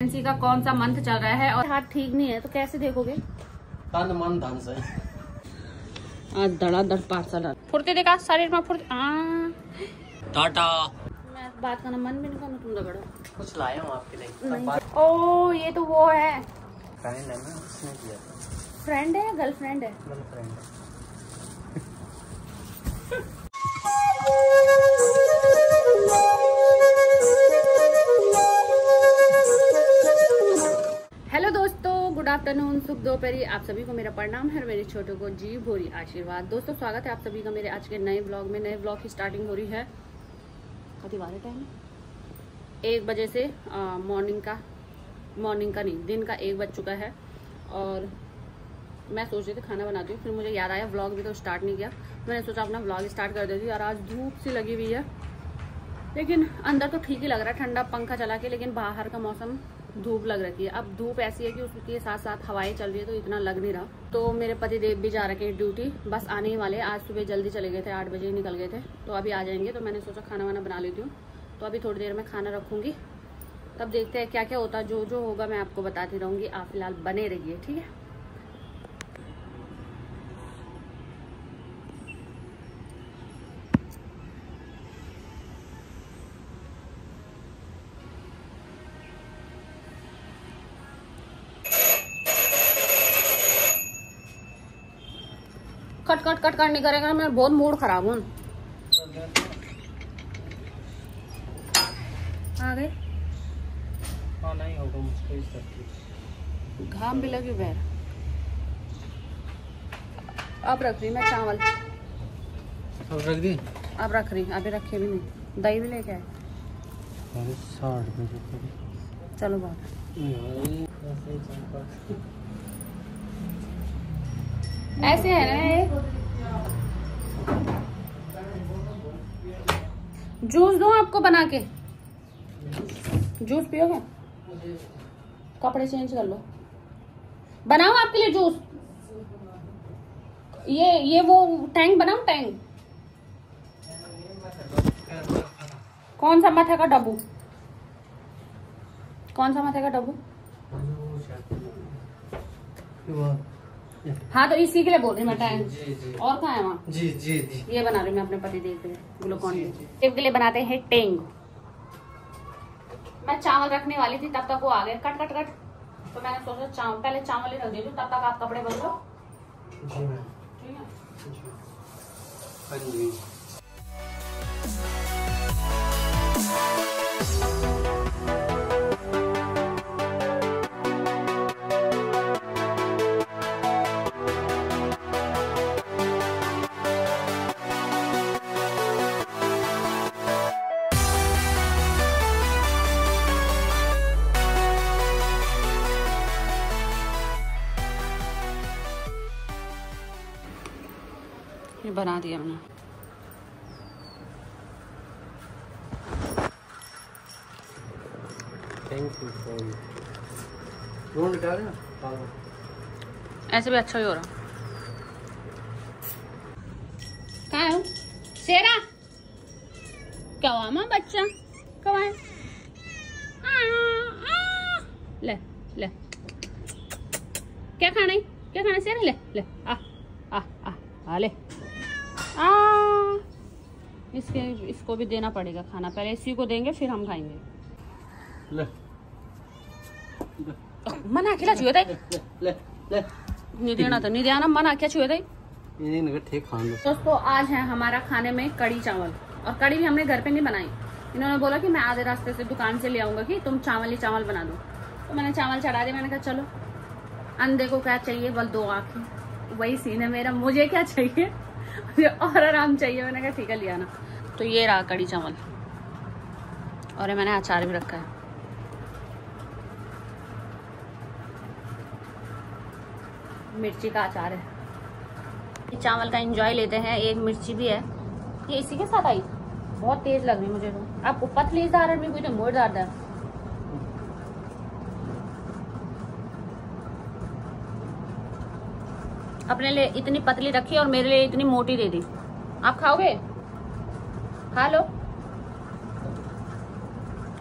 Pregnancy का कौन सा मंथ चल रहा है और हाथ ठीक नहीं है तो कैसे देखोगे? तन मन धन से आज धड़ाधड़ पार्सल फुर्ती देखा शरीर में फुर्ती। टाटा। मैं बात करना मन भी नहीं करना, तुम रगड़ो। कुछ लाया हूँ आपके लिए। ओ ये तो वो है, फ्रेंड है ना, उसने दिया था। फ्रेंड है या गर्लफ्रेंड है? गर्लफ्रेंड है। हेलो दोस्तों, गुड आफ्टरनून, शुभ दोपहरी। आप सभी को मेरा प्रणाम है और मेरे छोटों को जी भोरी आशीर्वाद। दोस्तों स्वागत है आप सभी का मेरे आज के नए ब्लॉग में। नए ब्लॉग की स्टार्टिंग हो रही है कभी बारह टाइम 1 बजे से। मॉर्निंग का नहीं, दिन का 1 बज चुका है और मैं सोच रही थी खाना बनाती हूँ, फिर मुझे याद आया व्लॉग भी तो स्टार्ट नहीं किया। मैंने सोचा अपना व्लॉग स्टार्ट कर देती हूँ। और आज धूप सी लगी हुई है, लेकिन अंदर तो ठीक ही लग रहा है ठंडा पंखा चला के, लेकिन बाहर का मौसम धूप लग रही है। अब धूप ऐसी है कि उसके साथ साथ हवाएं चल रही है तो इतना लग नहीं रहा। तो मेरे पति देव भी जा रखे हैं ड्यूटी, बस आने ही वाले। आज सुबह जल्दी चले गए थे, 8 बजे ही निकल गए थे, तो अभी आ जाएंगे। तो मैंने सोचा खाना वाना बना लेती हूँ, तो अभी थोड़ी देर में खाना रखूंगी, तब देखते हैं क्या क्या होता है। जो जो होगा मैं आपको बताती रहूंगी, आप फिलहाल बने रहिए, ठीक है। कट कट कट कट नहीं करेगा, मैं बहुत मूड खराब हूँ। आ गए? हाँ नहीं होगा मुझको, घाम भी लगी पैर। अब रख रही मैं चावल, अब रख दी। अब रख रही, अभी रखे भी नहीं। दही भी लेके आए। 60 चलो बात ऐसे है ना ये। जूस दूं आपको बना के? जूस पियोगे? कपड़े चेंज कर लो, बनाओ आपके लिए जूस। ये वो टैंक बनाओ, टैंक। कौन सा माथे का डब्बू? कौन सा माथे का डब्बू? हाँ तो इसी के लिए बोल रही मैं, टैंक। और कहाँ है वहाँ? जी जी जी, ये बना रही मैं अपने पति देव के लिए ग्लूकॉन डी। के लिए बनाते हैं टेंग। मैं चावल रखने वाली थी, तब तक वो आ गए। Cut cut cut. तो मैंने सोचा पहले चावल ही रख दीजिए, तब तक आप कपड़े बदलो। जी मैम, ठीक है। हाँ जी। ये बना दिया मैंने। थैंक यू फॉर नोट डाल ना, ऐसे भी अच्छा ही हो रहा। कहाँ है शेरा? क्या हुआ माँ? बच्चा कब आए? ले ले, क्या खाना है? क्या खाना है शेरा? ले ले, आ ले। इसको भी देना पड़ेगा खाना, पहले इसी को देंगे फिर हम खाएंगे। ले मना खिला छुए थे? ले ले, नहीं देना तो नहीं देना, मना क्या छुए थे? ये नहीं ठीक खान लो। दोस्तों आज है हमारा खाने में कड़ी चावल, और कड़ी भी हमने घर पे नहीं बनाई। इन्होंने बोला कि मैं आधे रास्ते से दुकान से ले आऊंगा कि तुम चावल ही चावल बना दो, तो मैंने चावल चढ़ा दिया। मैंने कहा चलो, अंधे को क्या चाहिए, बल 2 आँखें, वही सीन है मेरा। मुझे क्या चाहिए, मुझे और आराम चाहिए। मैंने कहा ठीक है लिया ना। तो ये रहा कड़ी चावल, और मैंने अचार भी रखा है। मिर्ची का अचार है। चावल का एंजॉय लेते हैं। एक मिर्ची भी है, ये इसी के साथ आई, बहुत तेज लग रही मुझे। तो आपको पतली दार भी कोई तो मोड़ दार है। अपने लिए इतनी पतली रखी और मेरे लिए इतनी मोटी दे दी। आप खाओगे? खा लो।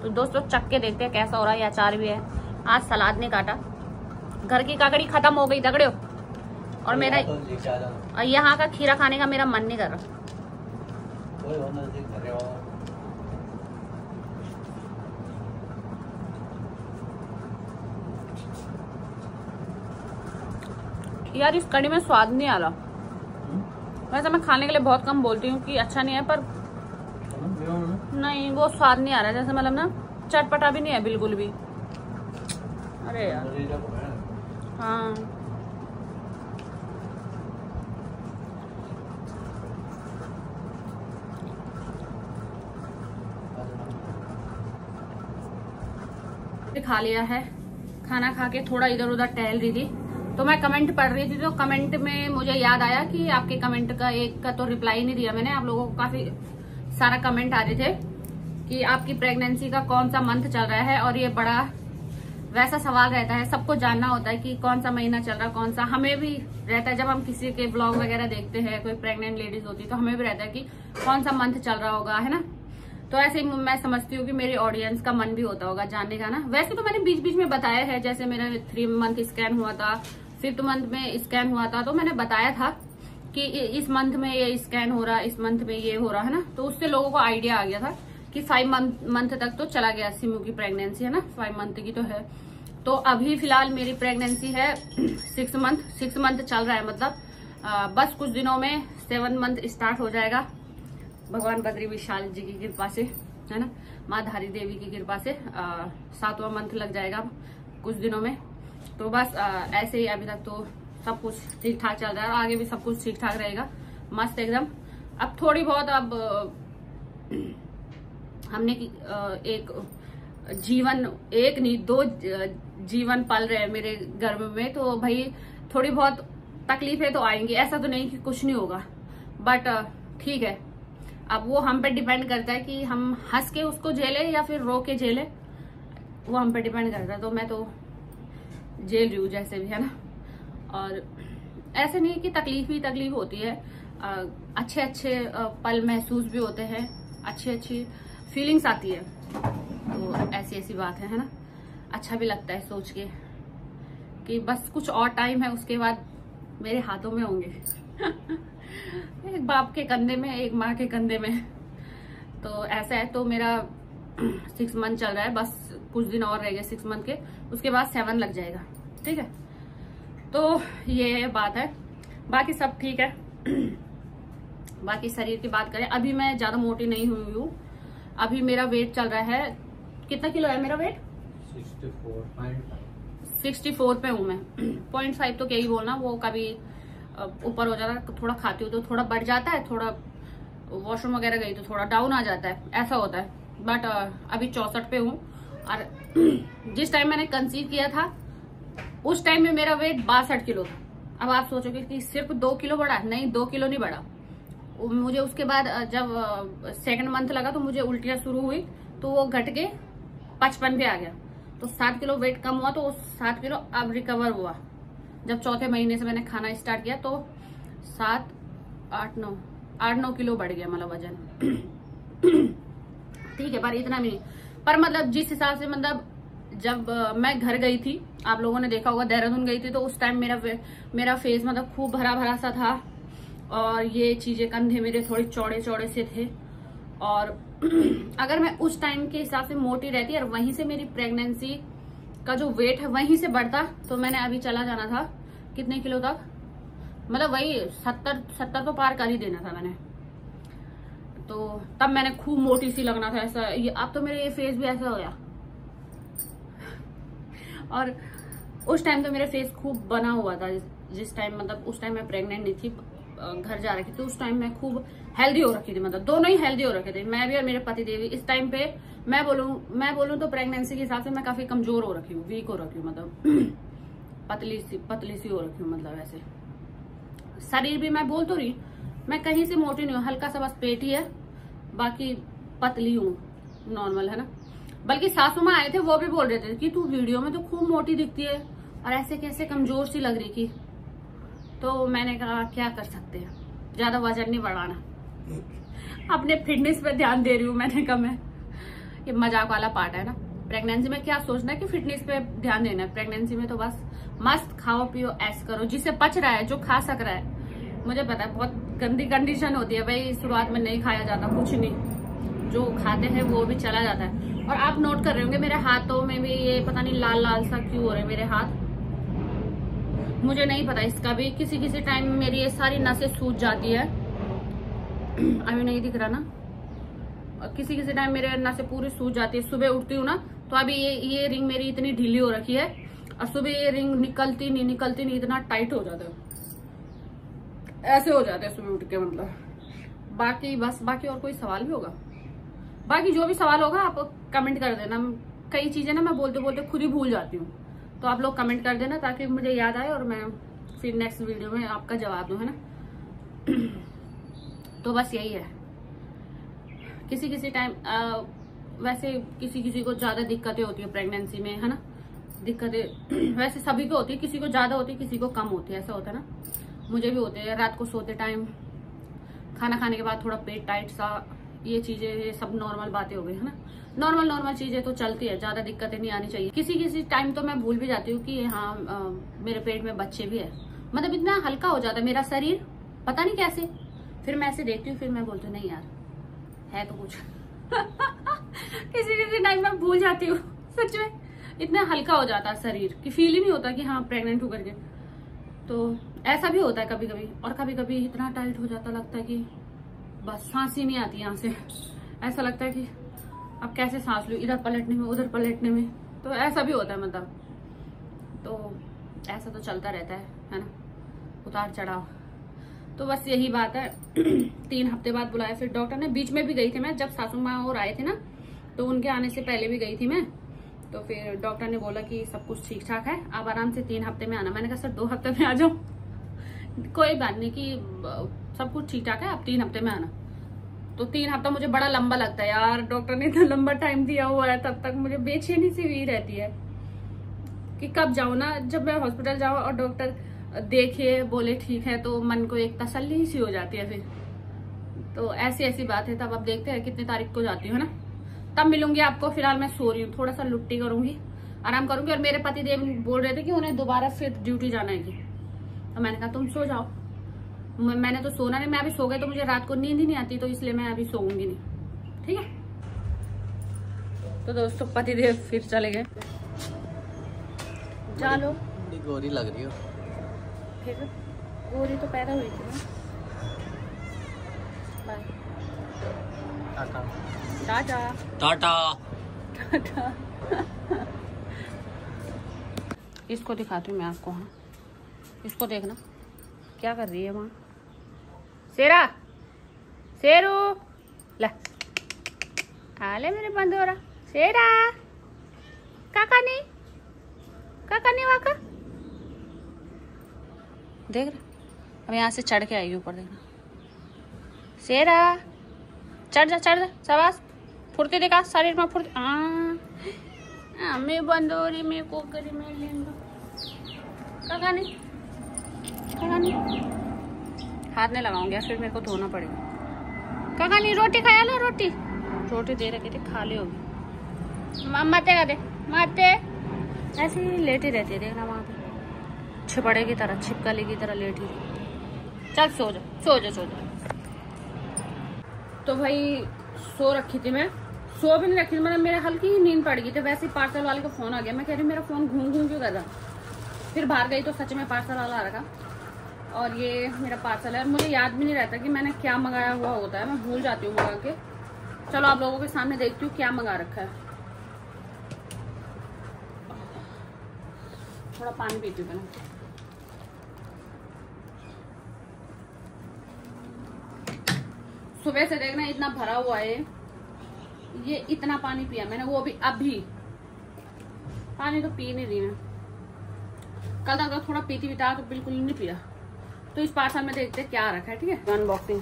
तो दोस्तों चख के देखते हैं कैसा हो रहा है। ये अचार भी है, आज सलाद नहीं काटा, घर की काकड़ी खत्म हो गई दगड़े हो, और मेरा यहाँ का खीरा खाने का मेरा मन नहीं कर रहा। यार इस कड़ी में स्वाद नहीं आ रहा। वैसे मैं खाने के लिए बहुत कम बोलती हूँ कि अच्छा नहीं है, पर नहीं वो स्वाद नहीं आ रहा, जैसे मतलब ना चटपटा भी नहीं है बिल्कुल भी। अरे यार हाँ खा लिया है, खाना खा के थोड़ा इधर उधर टहल रही थी, तो मैं कमेंट पढ़ रही थी, तो कमेंट में मुझे याद आया कि आपके कमेंट का एक का तो रिप्लाई नहीं दिया मैंने। आप लोगों को काफी सारा कमेंट आ रहे थे कि आपकी प्रेगनेंसी का कौन सा मंथ चल रहा है, और ये बड़ा वैसा सवाल रहता है, सबको जानना होता है कि कौन सा महीना चल रहा है, कौन सा। हमें भी रहता है जब हम किसी के ब्लॉग वगैरह देखते हैं, कोई प्रेग्नेंट लेडीज होती है तो हमें भी रहता है कि कौन सा मंथ चल रहा होगा, है ना। तो ऐसे ही मैं समझती हूँ कि मेरी ऑडियंस का मन भी होता होगा जानने का ना। वैसे तो मैंने बीच बीच में बताया है, जैसे मेरा 3 मंथ स्कैन हुआ था, 5th मंथ में स्कैन हुआ था, तो मैंने बताया था कि इस मंथ में ये स्कैन हो रहा, इस मंथ में ये हो रहा है ना। तो उससे लोगों को आइडिया आ गया था कि 5 मंथ तक तो चला गया सिमू की प्रेगनेंसी, है ना, 5 मंथ की तो है। तो अभी फिलहाल मेरी प्रेगनेंसी है 6 मंथ चल रहा है, मतलब बस कुछ दिनों में 7 मंथ स्टार्ट हो जाएगा, भगवान बद्री विशाल जी की कृपा से, है ना, माँ धारी देवी की कृपा से 7वां मंथ लग जाएगा कुछ दिनों में। तो बस ऐसे ही अभी तक तो सब कुछ ठीक ठाक चल रहा है, और आगे भी सब कुछ ठीक ठाक रहेगा, मस्त एकदम। अब थोड़ी बहुत अब हमने एक जीवन, एक नहीं 2 जीवन पल रहे हैं मेरे गर्भ में, तो भाई थोड़ी बहुत तकलीफें तो आएंगी, ऐसा तो नहीं कि कुछ नहीं होगा, बट ठीक है। अब वो हम पे डिपेंड करता है कि हम हंस के उसको झेले या फिर रो के झेले, वो हम पे डिपेंड करता है। तो मैं तो झेल रही हूँ जैसे भी, है ना। और ऐसे नहीं कि तकलीफ ही तकलीफ होती है, अच्छे अच्छे पल महसूस भी होते हैं, अच्छी अच्छी फीलिंग्स आती है, तो ऐसी बात है ना। अच्छा भी लगता है सोच के कि बस कुछ और टाइम है, उसके बाद मेरे हाथों में होंगे एक बाप के कंधे में, एक माँ के कंधे में। तो ऐसा है। तो मेरा 6 मंथ चल रहा है, बस कुछ दिन और रह गए 6 मंथ के, उसके बाद 7 लग जाएगा, ठीक है। तो ये बात है, बाकी सब ठीक है। बाकी शरीर की बात करें, अभी मैं ज्यादा मोटी नहीं हुई हूँ, अभी मेरा वेट चल रहा है, कितना किलो है मेरा वेट? 64 पे हूँ मैं। 0.5 तो क्या ही बोलना, वो कभी ऊपर हो जाता है, थोड़ा खाती हूँ तो थोड़ा बढ़ जाता है, थोड़ा वॉशरूम वगैरह गई तो थोड़ा डाउन आ जाता है, ऐसा होता है। बट अभी 64 पे हूँ, और जिस टाइम मैंने कंसीव किया था उस टाइम में मेरा वेट 62 किलो था। अब आप सोचोगे कि सिर्फ 2 किलो बढ़ा, नहीं 2 किलो नहीं बढ़ा। मुझे उसके बाद जब 2nd मंथ लगा तो मुझे उल्टियां शुरू हुई, तो वो घट के 55 पे आ गया, तो 7 किलो वेट कम हुआ। तो वो 7 किलो अब रिकवर हुआ जब 4थे महीने से मैंने खाना स्टार्ट किया, तो 7, 8, 9 किलो बढ़ गया, मतलब वजन ठीक है, पर इतना भी नहीं। पर मतलब जिस हिसाब से, मतलब जब मैं घर गई थी, आप लोगों ने देखा होगा, देहरादून गई थी, तो उस टाइम मेरा फेस मतलब खूब भरा भरा सा था, और ये चीजें, कंधे मेरे थोड़े चौड़े चौड़े से थे। और अगर मैं उस टाइम के हिसाब से मोटी रहती और वहीं से मेरी प्रेगनेंसी का जो वेट है वहीं से बढ़ता, तो मैंने अभी चला जाना था कितने किलो तक, मतलब वही 70 तो पार कर ही देना था मैंने। तो तब मैंने खूब मोटी सी लगना था ऐसा। अब तो मेरे ये फेस भी ऐसा हो गया। और उस टाइम तो मेरा फेस खूब बना हुआ था, जिस टाइम, मतलब उस टाइम मैं प्रेग्नेंट नहीं थी, घर जा रखी थी, उस टाइम मैं खूब हेल्दी हो रखी थी, मतलब दोनों ही हेल्दी हो रखे थे, मैं भी और मेरे पति देवी। इस टाइम पे मैं बोलूं तो प्रेगनेंसी के हिसाब से मैं काफी कमजोर हो रखी हूँ, वीक हो रखी हूँ, मतलब पतली सी हो रखी हूँ, मतलब ऐसे। शरीर भी मैं बोल तो रही, मैं कहीं से मोटी नहीं हूँ, हल्का सा बस पेट ही है, बाकी पतली हूँ, नॉर्मल, है ना। बल्कि सासू माँ आए थे, वो भी बोल रहे थे कि तू वीडियो में तो खूब मोटी दिखती है और ऐसे कैसे कमजोर सी लग रही थी। तो मैंने कहा क्या कर सकते हैं, ज्यादा वजन नहीं बढ़ाना, अपने फिटनेस पे ध्यान दे रही हूँ। मैंने कहा मैं, ये मजाक वाला पार्ट है ना, प्रेगनेंसी में क्या सोचना है कि फिटनेस पे ध्यान देना है। प्रेगनेंसी में तो बस मस्त खाओ पियो ऐश करो, जिसे पच रहा है, जो खा सक रहा है। मुझे पता है बहुत गंदी कंडीशन होती है भाई, शुरुआत में नहीं खाया जाता कुछ नहीं, जो खाते हैं वो भी चला जाता है। और आप नोट कर रहे होंगे मेरे हाथों में भी ये पता नहीं लाल लाल सा क्यों हो रहे हैं मेरे हाथ, मुझे नहीं पता इसका भी। किसी किसी टाइम मेरी ये सारी नसें सूज जाती है, अभी नहीं दिख रहा ना, और किसी किसी टाइम मेरे नसें पूरी सूज जाती है। सुबह उठती हूँ ना तो अभी ये रिंग मेरी इतनी ढीली हो रखी है, और सुबह ये रिंग निकलती नहीं, इतना टाइट हो जाता है, ऐसे हो जाते हैं सुबह उठ के। मतलब बाकी और कोई सवाल भी होगा, बाकी जो भी सवाल होगा आप कमेंट कर देना। कई चीजें ना मैं बोलते बोलते खुद ही भूल जाती हूँ, तो आप लोग कमेंट कर देना ताकि मुझे याद आए और मैं फिर नेक्स्ट वीडियो में आपका जवाब दूं, है ना। तो बस यही है। किसी किसी टाइम वैसे किसी को ज्यादा दिक्कतें होती है प्रेगनेंसी में, है ना। दिक्कतें वैसे सभी को होती है, किसी को ज्यादा होती है किसी को कम होती है, ऐसा होता है ना। मुझे भी होते हैं, रात को सोते टाइम, खाना खाने के बाद थोड़ा पेट टाइट सा, ये चीजें, ये सब नॉर्मल बातें हो गई, है ना। नॉर्मल चीजें तो चलती है, ज्यादा दिक्कतें नहीं आनी चाहिए। किसी टाइम तो मैं भूल भी जाती हूँ कि हाँ मेरे पेट में बच्चे भी है, मतलब इतना हल्का हो जाता है मेरा शरीर, पता नहीं कैसे। फिर मैं ऐसे देखती हूँ, फिर मैं बोलती हूँ नहीं यार है तो कुछ। किसी टाइम मैं भूल जाती हूँ, सच में इतना हल्का हो जाता है शरीर कि फील ही नहीं होता कि हाँ प्रेग्नेंट हूँ करके। तो ऐसा भी होता है कभी कभी, और कभी कभी इतना टाइट हो जाता, लगता है कि बस सांस ही नहीं आती यहाँ से, ऐसा लगता है कि अब कैसे सांस लूं, इधर पलटने में उधर पलटने में। तो ऐसा भी होता है, मतलब तो ऐसा तो चलता रहता है ना, उतार चढ़ाव। तो बस यही बात है। 3 हफ्ते बाद बुलाया फिर डॉक्टर ने। बीच में भी गई थी मैं, जब सासू माँ और आए थे ना, तो उनके आने से पहले भी गई थी मैं। तो फिर डॉक्टर ने बोला कि सब कुछ ठीक ठाक है, आप आराम से 3 हफ्ते में आना। मैंने कहा सर 2 हफ्ते में आ जाओ, कोई बात नहीं कि सब कुछ ठीक ठाक है, आप 3 हफ्ते में आना। तो 3 हफ्ता मुझे बड़ा लंबा लगता है यार, डॉक्टर ने इतना लंबा टाइम दिया हुआ है, तब तक मुझे बेचैनी सी हुई रहती है कि कब जाऊं ना। जब मैं हॉस्पिटल जाऊं और डॉक्टर देखे बोले ठीक है, तो मन को एक तसल्ली सी हो जाती है फिर। तो ऐसी बात है। तब अब देखते हैं कितनी तारीख को जाती हूँ ना, तब मिलूंगी आपको। फिलहाल मैं सो रही हूँ, थोड़ा सा लुट्टी करूंगी, आराम करूंगी। और मेरे पति देव बोल रहे थे कि उन्हें दोबारा फिर ड्यूटी जाना है, तो मैंने कहा तुम सो जाओ। मैंने तो सोना नहीं, मैं अभी सो गई तो मुझे रात को नींद ही नहीं आती, तो इसलिए मैं अभी सोऊंगी नहीं, ठीक है। तो दोस्तों पति देव फिर चले गए, चलो। गोरी लग रही हो, फिर गोरी तो पैदा हुई थी ना। बाय, टाटा टाटा टाटा। इसको दिखाती हूँ मैं आपको, हाँ इसको देखना क्या कर रही है वहाँ। शेरा, शेरू ला खा ले मेरे बंदोरा। शेरा काका नहीं वाका, देख रहे। अब यहाँ से चढ़ के आएगी ऊपर, देखना। शेरा चढ़ जा शाबाश, फुर्ती दिखा शरीर में, फुर्ती। मैं बंदोरी में कोकरी में लेंगे काका नहीं हाथ नहीं लगाऊंगी, फिर मेरे को धोना पड़ेगा। काका नहीं रोटी खाया ना, रोटी दे रखी थी, खा ली होगी। माते ऐसे ही लेटी रहती है, देखना वहाँ पे छिपड़े की तरह, छिपकली की तरह लेटी। चल सो जा। तो भाई सो रखी थी मैं, सो भी नहीं रखी थी, मतलब मेरे हल्की ही नींद पड़ गई थी। वैसे ही पार्सल वाले का फोन आ गया, मैं कह रही मेरा फोन घूम क्यों कर रहा। फिर बाहर गई तो सच में पार्सल वाला आ रहा, और ये मेरा पार्सल है। मुझे याद भी नहीं रहता कि मैंने क्या मंगाया हुआ होता है, मैं भूल जाती हूँ मंगा के। चलो आप लोगों के सामने देखती हूँ क्या मंगा रखा है। थोड़ा पानी पीती हूँ पहले। सुबह से देखना इतना भरा हुआ है, ये इतना पानी पिया मैंने, वो भी अभी। पानी तो पी नहीं रही मैं, कल अगर थोड़ा पीती था तो बिल्कुल नहीं पिया। तो इस पार्सल में देखते क्या रखा है, ठीक है। अनबॉक्सिंग।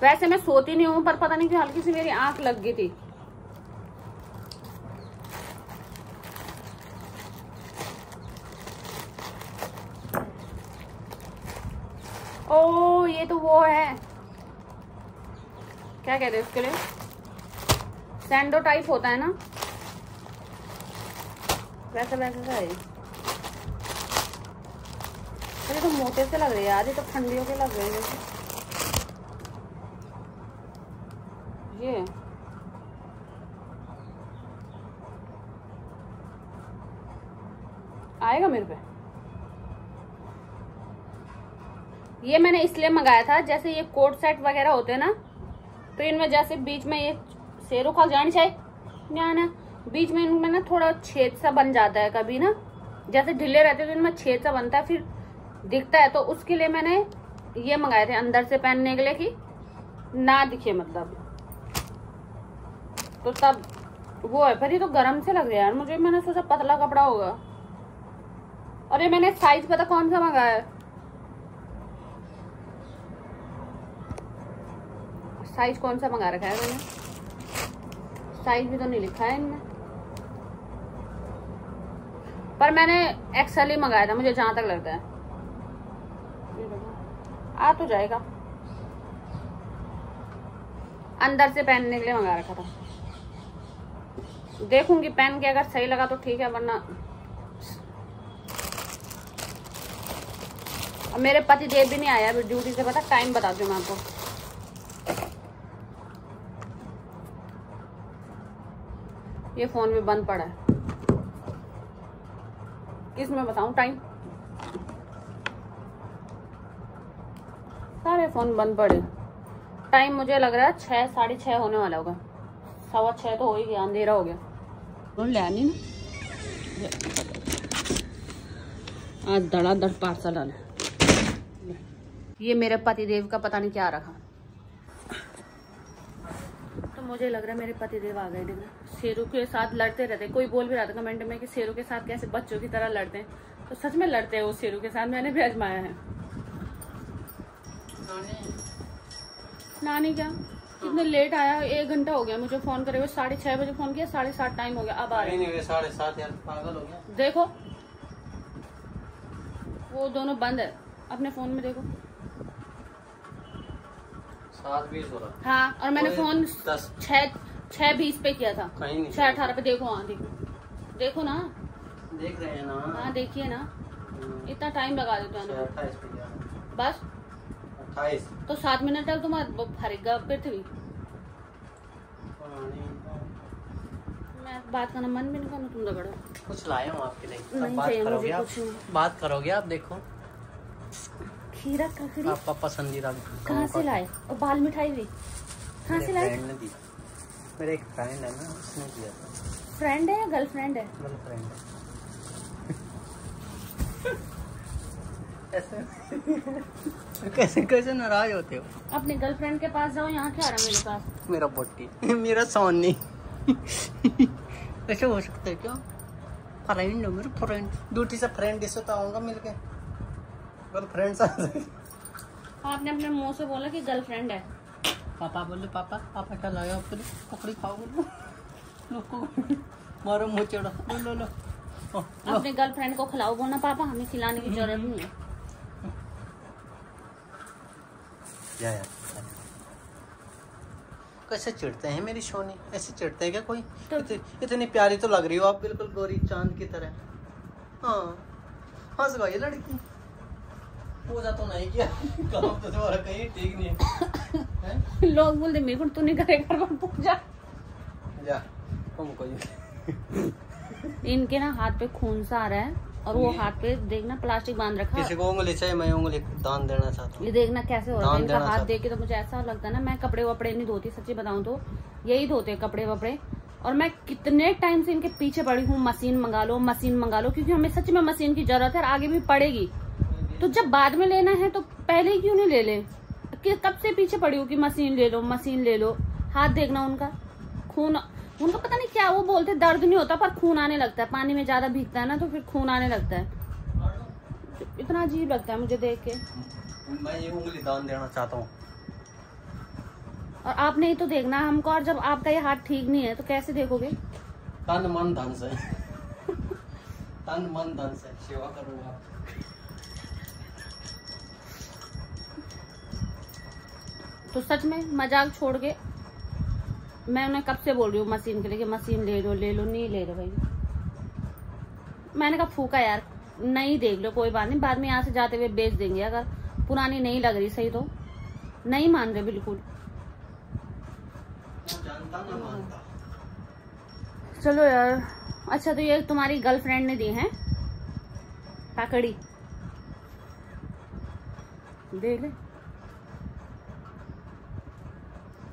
वैसे मैं सोती नहीं हूँ, पर पता नहीं क्यों हल्की सी मेरी आंख लग गई थी। ओ ये तो वो है, क्या कहते हैं उसके लिए, सैंडो टाइप होता है ना, वैसे वैसे सा है। अरे तो मोटे से लग रहे हैं यार, ये तो ठंडियों के लग रहे हैं। ये आएगा मेरे पे। ये मैंने इसलिए मंगाया था, जैसे ये कोट सेट वगैरह होते हैं ना, तो इनमें जैसे बीच में ये शेरों का जानी चाहिए ना, बीच में इनमें ना थोड़ा छेद सा बन जाता है कभी ना, जैसे ढीले रहते हैं तो इनमें छेद सा बनता है, फिर दिखता है। तो उसके लिए मैंने ये मंगाए थे अंदर से पहनने के लिए कि ना दिखे मतलब। तो तब वो है, पर ये तो गर्म से लग रहा है यार मुझे। मैंने सोचा पतला कपड़ा होगा। और ये मैंने साइज पता कौन सा मंगाया है, साइज कौन सा मंगा रखा है मैंने, साइज भी तो नहीं लिखा है इनमें, पर मैंने एक्सेल ही मंगाया था मुझे जहां तक लगता है। आ तो जाएगा, अंदर से पहनने के लिए मंगा रखा था। देखूंगी पहन के, अगर सही लगा तो ठीक है, वरना अब मेरे पति देव भी नहीं आया अभी ड्यूटी से, पता टाइम बताती हूँ मैं आपको। ये फोन भी बंद पड़ा है, किसमें बताऊं टाइम, सारे फोन बंद पड़े। टाइम मुझे लग रहा है 6 साढ़े 6 होने वाला होगा, 6:15 तो हो ही गया, अंधेरा हो गया। ले नहीं ना आज धड़ाधड़ पार्सल आना। ये मेरे पति देव का पता नहीं क्या रखा, तो मुझे लग रहा है मेरे पति देव आ गए। देखना शेरों के साथ लड़ते रहते, कोई बोल भी रहा था कमेंट में कि शेरों के साथ कैसे बच्चों की तरह लड़ते हैं, तो सच में लड़ते हैं वो शेरों के साथ, मैंने भी आजमाया है। नानी क्या कितने लेट आया, 1 घंटा हो गया मुझे फोन करे हुए, 6:30 बजे फोन किया, 7:30 टाइम हो गया, अब आ रहे हैं। 7:30 यार, पागल हो गया। देखो वो दोनों बंद है, अपने फोन में देखो 7:20 हो रहा। हाँ, और मैंने फोन 6:20 पे किया था, 6:18 पे। देखो हाँ, देखो ना, देख रहे हैं ना। हाँ देखिए ना, इतना टाइम लगा देते हैं 28 पे किया। बस 28 तो 7 मिनट तक तुम्हारा फरेगा पृथ्वी। मैं बात करना मन भी नहीं करना, तुम झगड़ो। कुछ लाया हूँ आपके लिए, नहीं बात चाहिए करोगे मुझे आप? कुछ। बात करोगे आप? देखो खीरा ककड़ी आपका पसंदीदा कहाँ से लाए, और बाल मिठाई भी कहाँ से लाए? फ्रेंड ने दी, मेरे एक फ्रेंड है ना, उसने दिया था। फ्रेंड है या गर्लफ्रेंड है? गर्लफ्रेंड है। कैसे कैसे नाराज होते हो? अपने गर्लफ्रेंड के पास जाओ, यहाँ क्या आ रहा मेरे पास? मेरा बोटी मेरा सोनी ऐसे हो सकता है क्या? फ्रेंड हो मेरा फ्रेंड, ड्यूटी से फ्रेंड इससे तो आऊंगा मिलके, गर्लफ्रेंड से। आपने अपने मुंह से बोला कि गर्लफ्रेंड है। पापा बोले, पापा पापा क्या लाया आपके लिए? पकड़ी खाओगे? लो मारो मुँह चढ़ा, लो लो लो। अपने गर्लफ्रेंड को खिलाओ, बोलना पापा हमें खिलाने की जरूरत नहीं है। यार कैसे चिढ़ते हैं मेरी सोनी, ऐसे चिढ़ते हैं क्या कोई? तो इतनी प्यारी तो लग रही हो आप, बिल्कुल गोरी चांद की तरह। हाँ हंस गई लड़की। पूजा तो नहीं किया, काम तो तुम्हारा कहीं ठीक नहीं है? लोग बोलते मेरे को तू नहीं करेगा पूजा। जा तुमको इनके ना हाथ पे खून सा आ रहा है, और वो हाथ पे देखना प्लास्टिक बांध रखा है। किसी को उंगली चाहिए, मैं उंगली दान देना चाहता हूँ। ये देखना कैसे हो रहा है इनका हाथ देख के, तो मुझे ऐसा लगता है ना, मैं कपड़े वपड़े नहीं धोती, सच्ची बताऊं तो यही धोते कपड़े वपड़े। और मैं कितने टाइम से इनके पीछे पड़ी हूँ, मशीन मंगा लो मशीन मंगा लो, क्योंकि हमें सच में मशीन की जरूरत है और आगे भी पड़ेगी। तो जब बाद में लेना है तो पहले ही क्यों नहीं ले ले? कब से पीछे पड़ी हूँ कि मशीन ले लो मशीन ले लो। हाथ देखना उनका, खून उनका पता नहीं क्या, वो बोलते दर्द नहीं होता पर खून आने लगता है, पानी में ज्यादा भीगता है ना तो फिर खून आने लगता है। इतना अजीब लगता है मुझे देख के। मैं ये उंगली दान देना चाहता हूँ। और आपने ही तो देखना हमको, और जब आपका ये हाथ ठीक नहीं है तो कैसे देखोगे? तन मन धन से तन मन धन से सेवा करूँगा। तो सच में मजाक छोड़ के मैं उन्हें कब से बोल रही हूँ मशीन के लिए कि मशीन ले लो, नहीं ले रहे भाई। मैंने कहा फूका यार, नहीं देख लो कोई बात नहीं, बाद में यहाँ से जाते हुए बेच देंगे। अगर पुरानी नहीं लग रही सही तो नहीं मान रहे बिल्कुल। चलो यार। अच्छा तो ये तुम्हारी गर्लफ्रेंड ने दी है काकड़ी, देख ले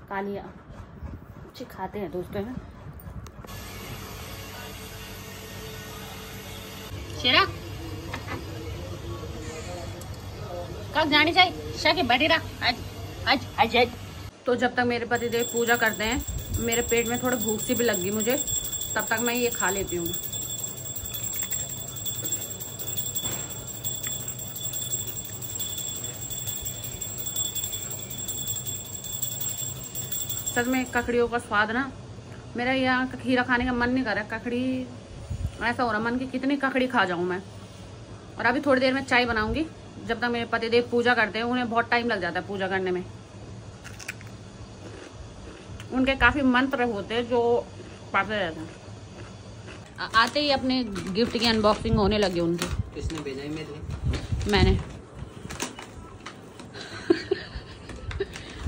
कालिया अच्छी खाते हैं दोस्तों है। शेरा कब जानी चाहिए शाके बैठी रहा आज आज आज आज। तो जब तक मेरे पतिदेव पूजा करते हैं, मेरे पेट में थोड़ी भूख सी भी लग गई मुझे, तब तक मैं ये खा लेती हूँ। सच में ककड़ियों का स्वाद ना, मेरा यहाँ खीरा खाने का मन नहीं कर रहा। ककड़ी ऐसा हो रहा मन की कितनी ककड़ी खा जाऊँ मैं। और अभी थोड़ी देर में चाय बनाऊंगी। जब तक मेरे पतिदेव पूजा करते हैं, उन्हें बहुत टाइम लग जाता है पूजा करने में। उनके काफी मंत्र होते हैं जो पढ़ते रहते हैं। आते ही अपने गिफ्ट की अनबॉक्सिंग होने लगी उनकी। किसने भेजा है मेरे लिए? मैंने।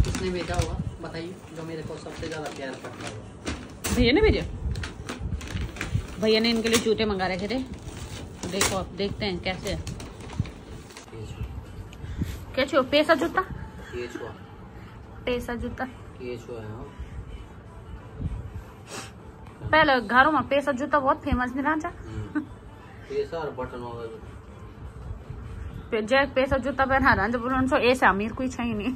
किसने भेजा होगा बताइए, जो मेरे को सबसे ज्यादा प्यार करता है। भैया ने भेजे। भैया ने इनके लिए जूते मंगा रखे थे। देखो आप देखते हैं कैसे क्या पैसा जूता पैसा जूता पहले घरों में पैसा जूता बहुत फेमस नहीं रहा। पैसा और बटन जैक पैसा जूता पहना रहा जब ऐसा अमीर कोई चाहिए नहीं।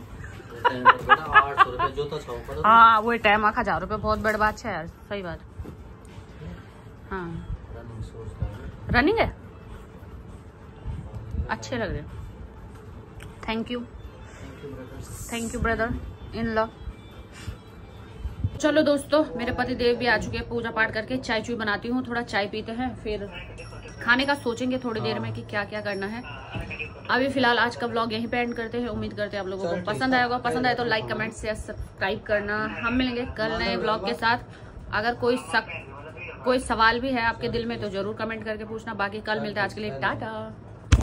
800 रुपए जूता छो। हाँ वो टाइम 1000 रुपए बहुत बड़ी बात है यार, सही बात। हाँ रनिंग है, अच्छे लग रहे। Thank you brother in love. चलो दोस्तों, मेरे पति देव भी आ चुके हैं पूजा पाठ करके। चाय चुई बनाती हूँ, थोड़ा चाय पीते हैं, फिर खाने का सोचेंगे थोड़ी देर में कि क्या क्या करना है। अभी फिलहाल आज का व्लॉग यहीं पे एंड करते हैं। उम्मीद करते हैं आप लोगों को पसंद आया होगा। पसंद आए तो लाइक कमेंट शेयर सब्सक्राइब करना। हम मिलेंगे कल नए व्लॉग के साथ। अगर कोई सवाल भी है आपके दिल में तो जरूर कमेंट करके पूछना। बाकी कल मिलते हैं, आज के लिए टाटा।